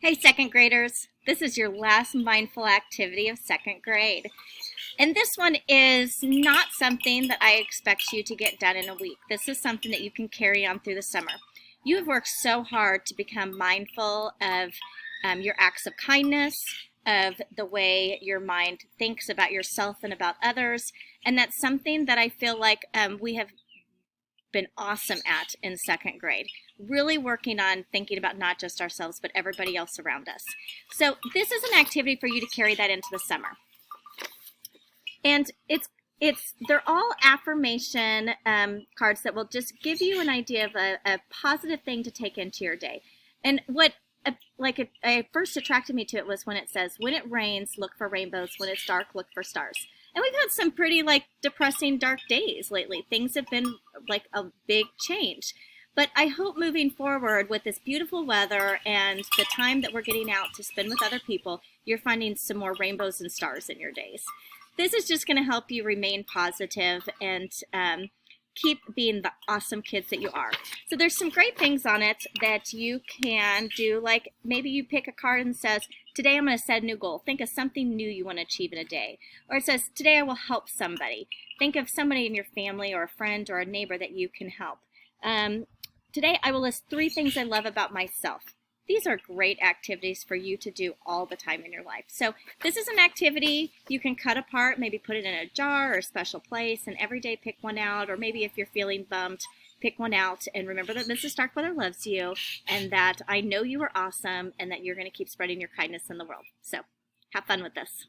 Hey, second graders. This is your last mindful activity of second grade. And this one is not something that I expect you to get done in a week. This is something that you can carry on through the summer. You have worked so hard to become mindful of your acts of kindness, of the way your mind thinks about yourself and about others. And that's something that I feel like we have been awesome at in second grade, really working on thinking about not just ourselves, but everybody else around us. So this is an activity for you to carry that into the summer. And they're all affirmation cards that will just give you an idea of a positive thing to take into your day. And what first attracted me to it was when it says, when it rains, look for rainbows. When it's dark, look for stars. And we've had some pretty depressing, dark days lately. Things have been like a big change. But I hope moving forward with this beautiful weather and the time that we're getting out to spend with other people, you're finding some more rainbows and stars in your days. This is just going to help you remain positive and keep being the awesome kids that you are. So there's some great things on it that you can do, like maybe you pick a card and says, today I'm going to set a new goal. Think of something new you want to achieve in a day. Or it says, today I will help somebody. Think of somebody in your family or a friend or a neighbor that you can help. Today I will list 3 things I love about myself. These are great activities for you to do all the time in your life. So this is an activity you can cut apart, maybe put it in a jar or a special place, and every day pick one out, or maybe if you're feeling bummed, pick one out and remember that Mrs. Starkweather loves you and that I know you are awesome and that you're going to keep spreading your kindness in the world. So have fun with this.